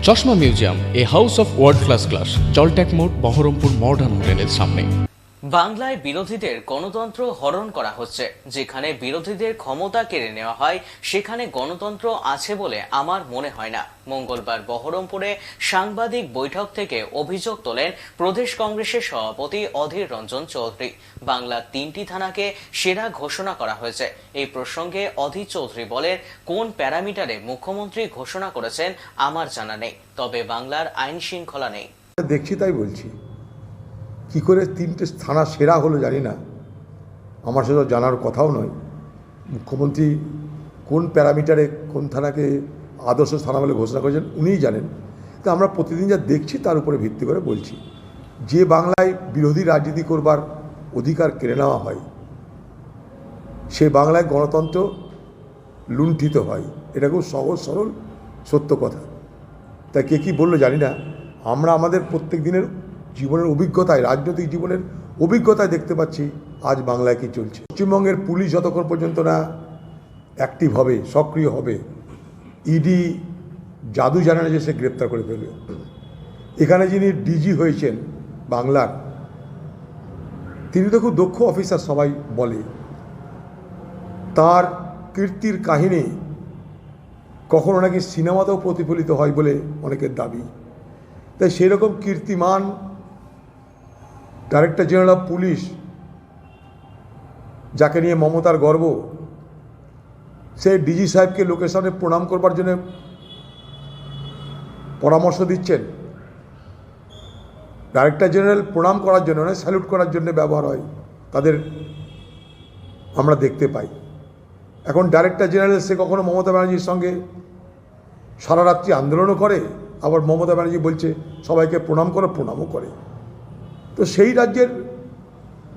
চশমা museum, a house of world class, জলট্যাক মোড়, বহরমপুর মডার্ন হোটেলের সামনে। বাংলায় বিরোধীদের গণতন্ত্র হরণ করা হচ্ছে। যেখানে বিরোধীদের ক্ষমতা কেড়ে নেওয়া হয় সেখানে গণতন্ত্র আছে বলে আমার মনে হয় না। মঙ্গলবার বহরমপুরে সাংবাদিক বৈঠক থেকে অভিযোগ তোলেন প্রদেশ কংগ্রেসের সভাপতি অধীর রঞ্জন চৌধুরী। বাংলার 3টি থানাকে সেরা ঘোষণা করা হয়েছে। এই প্রসঙ্গে অধীর চৌধুরী বলেন, কোন প্যারামিটারে মুখ্যমন্ত্রী ঘোষণা করেছেন আমার জানা নেই, তবে বাংলার আইন শৃঙ্খলা নেই। দেখছি তাই বলছি। কি করে 3টে থানা সেরা হলো জানি না, আমার সেটা জানার কথাও নয়। মুখ্যমন্ত্রী কোন প্যারামিটারে কোন থানাকে আদর্শ থানা বলে ঘোষণা করেছেন উনিই জানেন। তো আমরা প্রতিদিন যা দেখছি তার উপরে ভিত্তি করে বলছি। যে বাংলায় বিরোধী রাজনীতি করবার অধিকার কেড়ে নেওয়া হয়, সে বাংলায় গণতন্ত্র লুণ্ঠিত হয়। এটা খুব সহজ সরল সত্য কথা। তাই কে কী বললো জানি না, আমরা আমাদের প্রত্যেক দিনের জীবনের অভিজ্ঞতায়, রাজনৈতিক জীবনের অভিজ্ঞতায় দেখতে পাচ্ছি আজ বাংলায় কী চলছে। পশ্চিমবঙ্গের পুলিশ যতক্ষণ পর্যন্ত না অ্যাক্টিভ হবে, সক্রিয় হবে, ইডি জাদু জানে না যে সে গ্রেপ্তার করে ফেলবে। এখানে যিনি ডিজি হয়েছেন বাংলার, তিনি তো খুব দক্ষ অফিসার সবাই বলে। তার কীর্তির কাহিনী কখনো নাকি সিনেমাতেও প্রতিফলিত হয় বলে অনেকের দাবি। তাই সেরকম কীর্তিমান ডাইরেক্টর জেনারেল অফ পুলিশ, যাকে নিয়ে মমতার গর্ব, সে ডিজি সাহেবকে লোকের সামনে প্রণাম করবার জন্য পরামর্শ দিচ্ছেন। ডাইরেক্টর জেনারেল প্রণাম করার জন্য নয়, স্যালুট করার জন্য ব্যবহার হয় তাদের, আমরা দেখতে পাই। এখন ডাইরেক্টর জেনারেল সে কখনো মমতা ব্যানার্জির সঙ্গে সারা রাত্রি আন্দোলনও করে, আবার মমতা ব্যানার্জি বলছে সবাইকে প্রণাম করো, প্রণামও করে। তো সেই রাজ্যের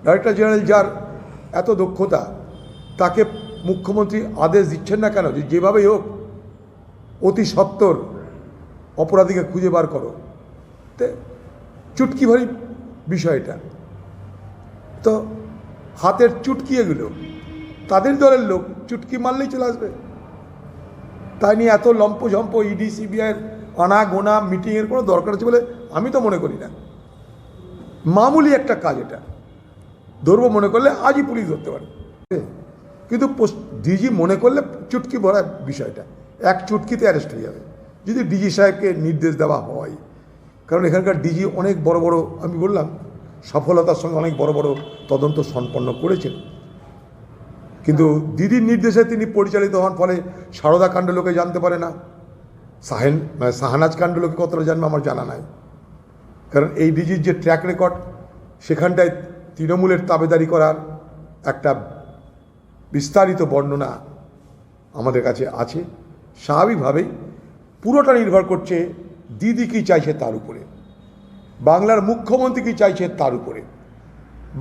ডাইরেক্টর জেনারেল যার এত দক্ষতা, তাকে মুখ্যমন্ত্রী আদেশ দিচ্ছেন না কেন যে যেভাবেই হোক অতি সত্বর অপরাধীকে খুঁজে বার করো? তো চুটকি ভরি বিষয়টা, তো হাতের চুটকি এগুলো, তাদের দলের লোক চুটকি মারলেই চলে আসবে। তাই নিয়ে এত লম্পঝম্প ইডি সিবিআইয়ের আনা গোনা মিটিংয়ের কোনো দরকার আছে বলে আমি তো মনে করি না। মামুলি একটা কাজ, এটা ধরবো মনে করলে আজই পুলিশ ধরতে পারে, কিন্তু ডিজি মনে করলে চুটকি ভরা বিষয়টা এক চুটকিতে অ্যারেস্ট হয়ে যাবে যদি ডিজি সাহেবকে নির্দেশ দেওয়া হয়। কারণ এখানকার ডিজি অনেক বড় বড়, আমি বললাম সফলতার সঙ্গে অনেক বড় বড় তদন্ত সম্পন্ন করেছেন, কিন্তু দিদির নির্দেশে তিনি পরিচালিত হন, ফলে সারদা কাণ্ড লোকে জানতে পারে না, শাহনাজ কাণ্ড লোকে কতটা জানবে আমার জানা নাই। কারণ এই ডিজির যে ট্র্যাক রেকর্ড, সেখানটায় তৃণমূলের তাবেদারি করার একটা বিস্তারিত বর্ণনা আমাদের কাছে আছে। স্বাভাবিকভাবেই পুরোটা নির্ভর করছে দিদি কী চাইছে তার উপরে, বাংলার মুখ্যমন্ত্রী কী চাইছে তার উপরে।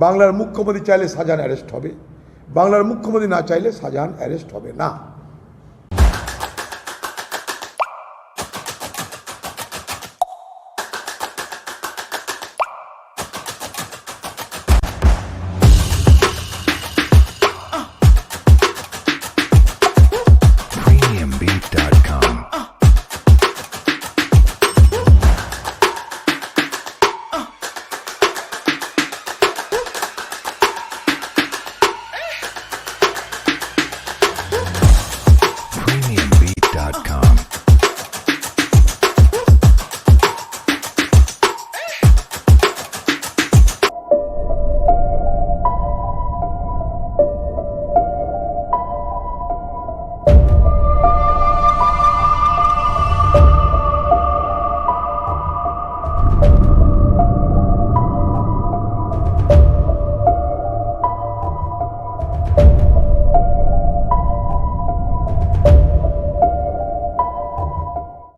বাংলার মুখ্যমন্ত্রী চাইলে শাহজাহান অ্যারেস্ট হবে, বাংলার মুখ্যমন্ত্রী না চাইলে শাহজাহান অ্যারেস্ট হবে না।